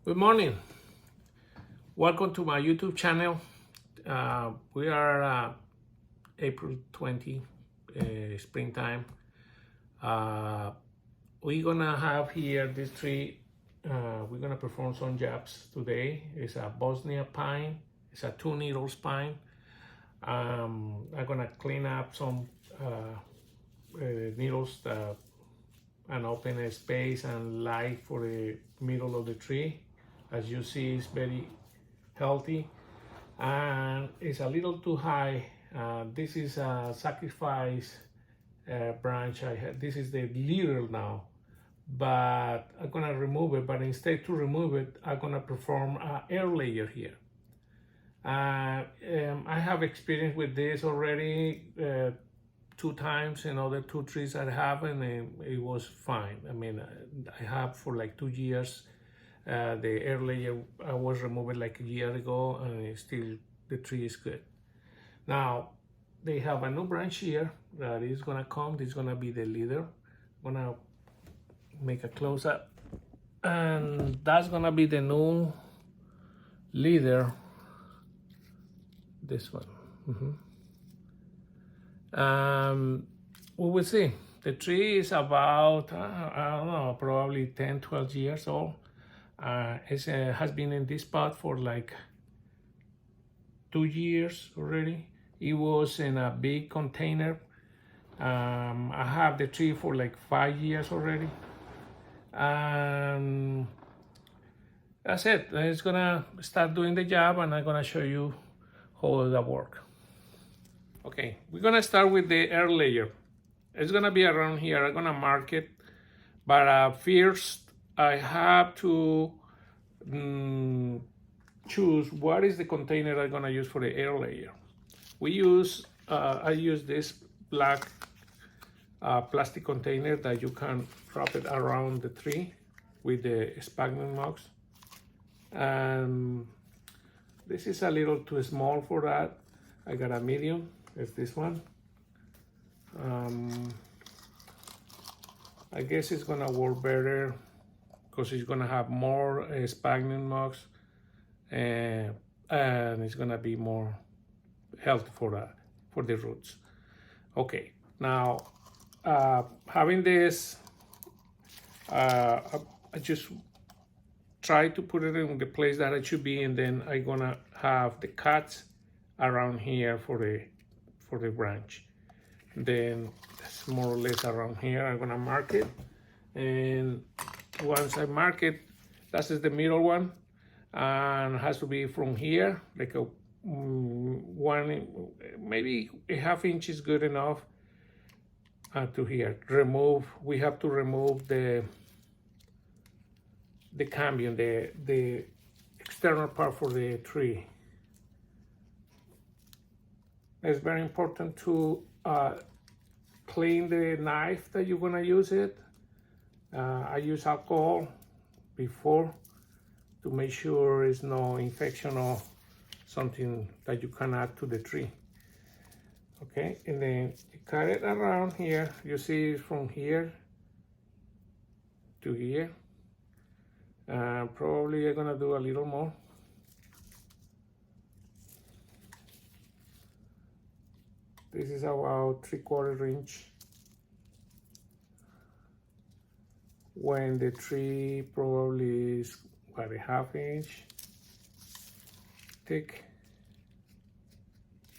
Good morning. Welcome to my YouTube channel. We are April 20, springtime. We're gonna have here this tree. We're gonna perform some jobs today. It's a Bosnia pine. It's a 2 needles pine. I'm gonna clean up some needles and open a space and light for the middle of the tree. As you see, it's very healthy and it's a little too high. This is a sacrifice branch. This is the leader now, but I'm gonna remove it. But instead to remove it, I'm gonna perform an air layer here. I have experience with this already 2 times in other 2 trees I have, and it was fine. I mean, I have for like 2 years. The air layer I was removed like a year ago, and still the tree is good. Now they have a new branch here that is gonna come. This is gonna be the leader. I'm gonna make a close up, and that's gonna be the new leader. This one. We will see. The tree is about I don't know, probably 10-12 years old. It has been in this spot for like 2 years already. It was in a big container. I have the tree for like 5 years already. That's it. It's gonna start doing the job, and I'm gonna show you how that works. Okay, we're gonna start with the air layer. It's gonna be around here. I'm gonna mark it, but first I have to choose what is the container I'm gonna use for the air layer. I use this black plastic container that you can wrap it around the tree with the sphagnum moss. And this is a little too small for that. I got a medium. It's this one. I guess it's gonna work better because it's gonna have more sphagnum moss, and it's gonna be more healthy for the roots. Okay, now having this, I just try to put it in the place that it should be, and then I'm gonna have the cuts around here for the branch. Then it's more or less around here. I'm gonna mark it, and once I mark it, that's the middle one, and it has to be from here, like a one, maybe a half inch is good enough, to here. We have to remove the cambium, the external part for the tree. It's very important to clean the knife that you're gonna use it. I use alcohol before to make sure there's no infection or something that you can add to the tree. Okay, and then you cut it around here. You see from here to here. Probably I'm gonna do a little more. This is about 3/4 inch. When the tree probably is about a half inch thick.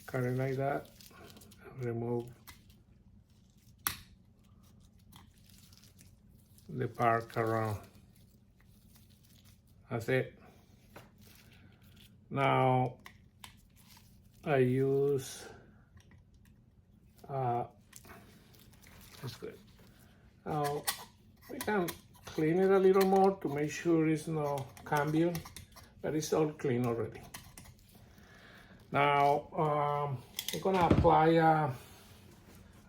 Cut it like that. Remove the bark around. That's it. Now I use that's good. Now we can clean it a little more to make sure there's no cambium, but it's all clean already. Now I'm gonna apply.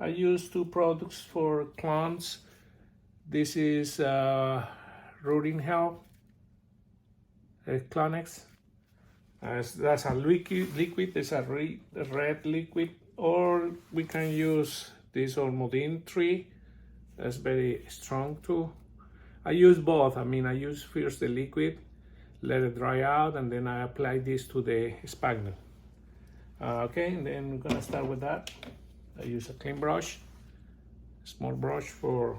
I use 2 products for plants. This is Rooting Help, Clonex. That's a liquid. It's a red liquid, or we can use this Olmodine tree. That's very strong too. I use both. I mean, I use first the liquid, let it dry out, and then I apply this to the sphagnum. Okay, and then I'm gonna start with that. I use a clean brush, small brush for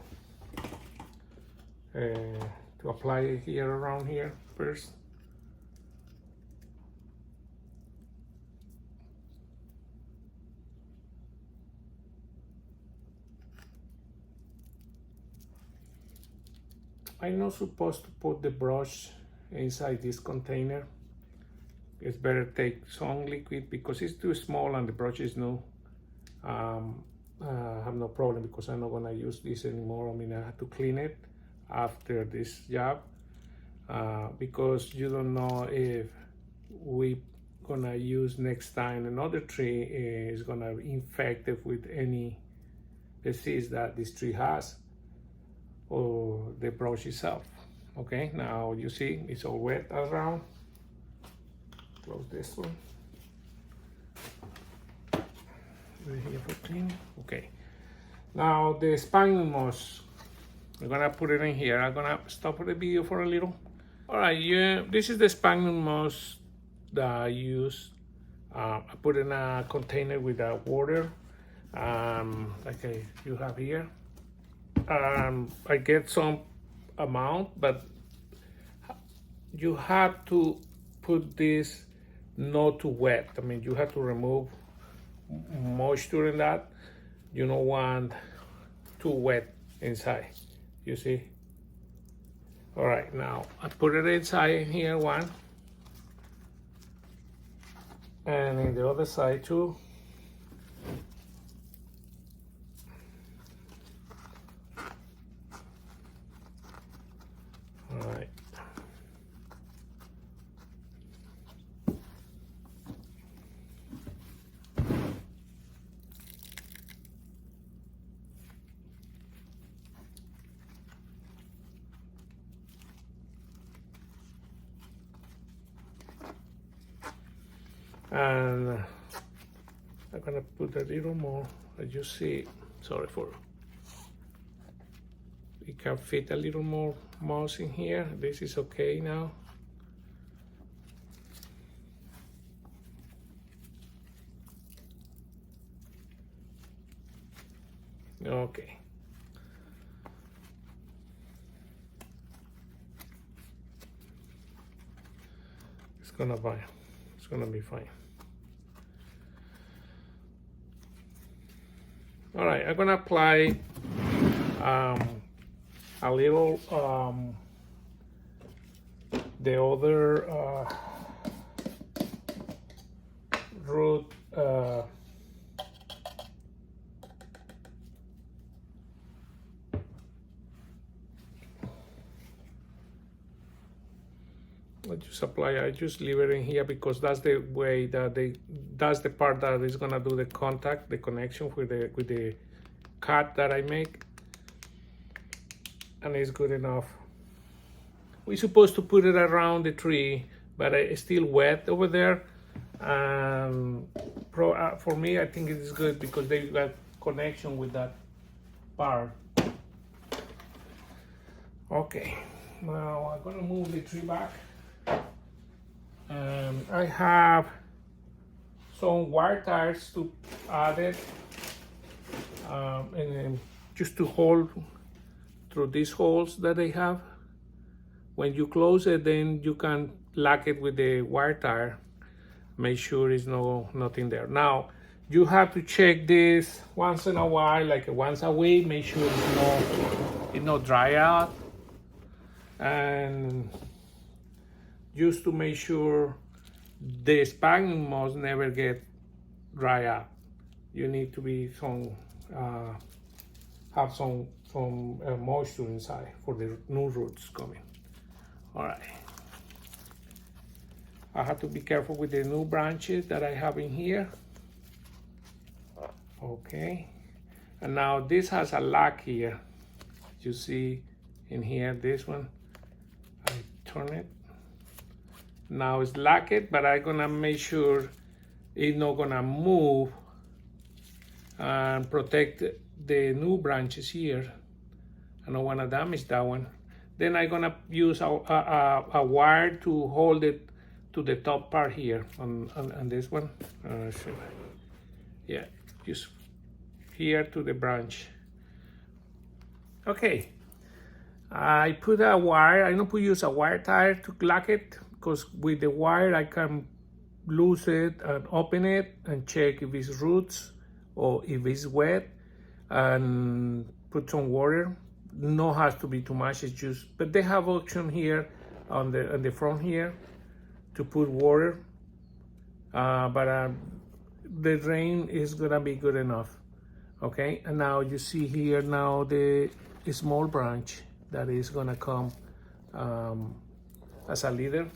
to apply it here around here first. I'm not supposed to put the brush inside this container. It's better take some liquid because it's too small and the brush is new. I have no problem because I'm not gonna use this anymore. I mean, I have to clean it after this job because you don't know if we gonna use next time another tree is gonna be infected with any disease that this tree has, or the brush itself. Okay, now you see it's all wet around. Close this one. Right here for clean. Okay. Now the sphagnum moss, we're gonna put it in here. I'm gonna stop the video for a little. All right, yeah, this is the sphagnum moss that I use. I put in a container with water, like you have here. I get some amount, but you have to put this not too wet. I mean, you have to remove moisture in that. You don't want too wet inside, you see? All right, now I put it inside here, one. And in the other side too. All right. And I'm gonna put a little more, as you see. Sorry for, we can fit a little more moss in here. This is okay now. Okay. It's gonna be, it's gonna be fine. All right, I'm gonna apply a little the other root I just leave it in here because that's the way that that's the part that is gonna do the contact, the connection with the cut that I make, and it's good enough. We're supposed to put it around the tree, but it's still wet over there. For me, I think it is good because they got connection with that part. Okay, now I'm gonna move the tree back. I have some wire ties to add it, and just to hold through these holes that they have. When you close it, then you can lock it with the wire tie. Make sure there's nothing there. Now you have to check this once in a while, like once a week. Make sure it's not dry out, and just to make sure the sphagnum moss never get dry out. You need to be have some moisture inside for the new roots coming. All right. I have to be careful with the new branches that I have in here. Okay. And now this has a lock here. You see in here, this one. I turn it. Now it's locked, but I'm gonna make sure it's not gonna move and protect the new branches here. I don't wanna damage that one. Then I'm gonna use a wire to hold it to the top part here on this one. Yeah, just here to the branch. Okay, I put a wire. I don't use a wire tie to lock it, because with the wire I can loose it and open it and check if it's roots or if it's wet, and put some water. No has to be too much, it's just, but they have option here on the front here to put water, but the rain is gonna be good enough. Okay, and now you see here now the small branch that is gonna come as a leader.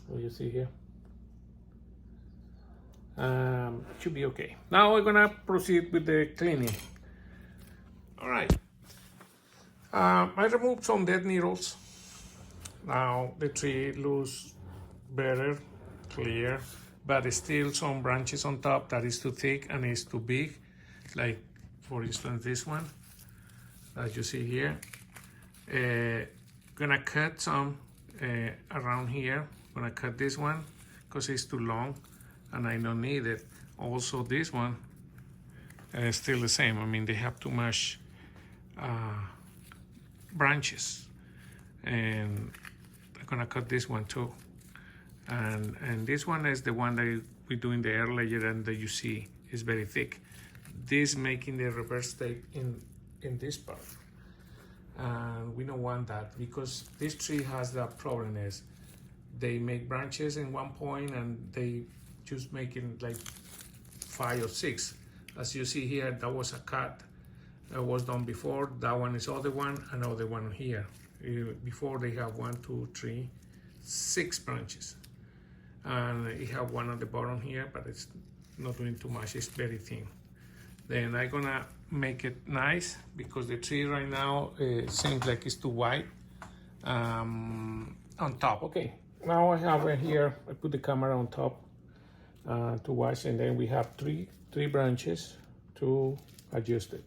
What you see here, should be okay. Now we're gonna proceed with the cleaning. All right, I removed some dead needles. Now the tree looks better, clear, but still some branches on top that is too thick and is too big. Like for instance this one, as you see here. Gonna cut some around here. Gonna cut this one because it's too long and I don't need it. Also this one is still the same. I mean, they have too much branches, and I'm gonna cut this one too. And this one is the one that we do in the air layer, and that you see is very thick. This making the reverse tape in this part, and we don't want that, because this tree has that problem is they make branches in one point and they just making like 5 or 6. As you see here, that was a cut that was done before. That one is other one, another one here. Before they have 1, 2, 3, 6 branches, and it have one at the bottom here, but it's not doing too much. It's very thin. Then I'm gonna make it nice, because the tree right now seems like it's too wide on top. Okay, now I have it here. I put the camera on top to watch, and then we have three branches to adjust it.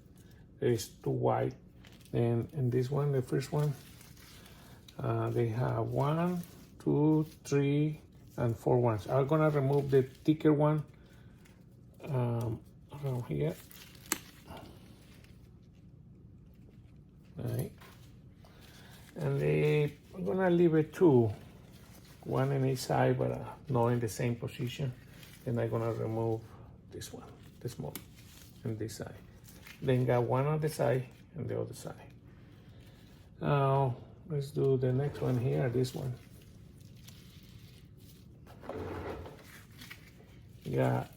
It's too wide. And in this one, the first one, they have 1, 2, 3, and 4 ones. I'm gonna remove the thicker one around here. Right. And I'm gonna leave it 2, 1 in each side, but not in the same position. Then I'm gonna remove this one, the small, and this side. Then got one on the side and the other side. Now let's do the next one here, this one. Got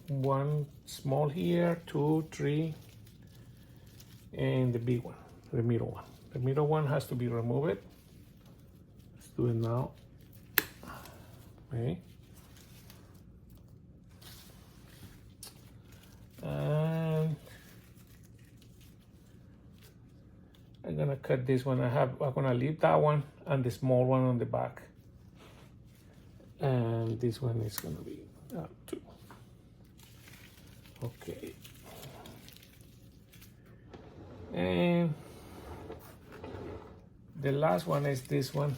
1 small here, 2, 3, and the big one, the middle one. The middle one has to be removed. Let's do it now. Okay. And I'm gonna cut this one. I'm gonna leave that one and the small one on the back. And this one is gonna be 2. Okay. And the last one is this one.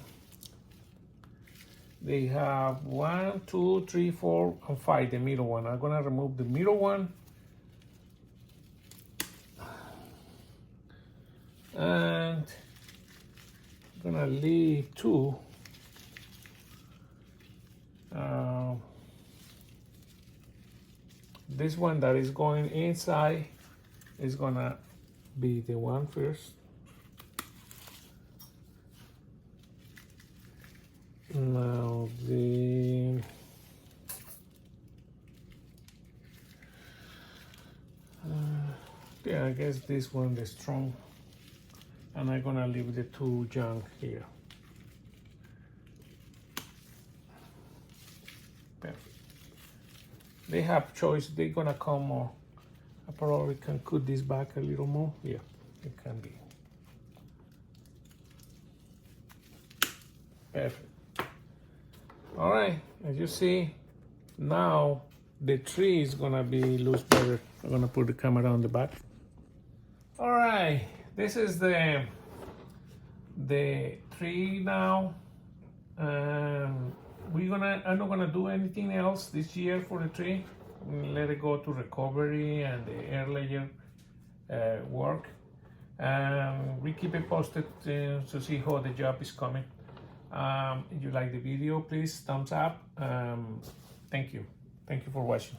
They have 1, 2, 3, 4, and 5, the middle one. I'm gonna remove the middle one. And I'm gonna leave 2. This one that is going inside is gonna be the one first. Now yeah, I guess this one is strong, and I'm gonna leave the 2 junk here. Perfect. They have choice. They're gonna come more. I probably can cut this back a little more. Yeah, it can be. Perfect. All right, as you see, now the tree is gonna be loose better. I'm gonna put the camera on the back. All right, This is the tree now. I'm not gonna do anything else this year for the tree. Let it go to recovery and the air layer work. We keep it posted to see how the job is coming. If you like the video, please thumbs up. Thank you for watching.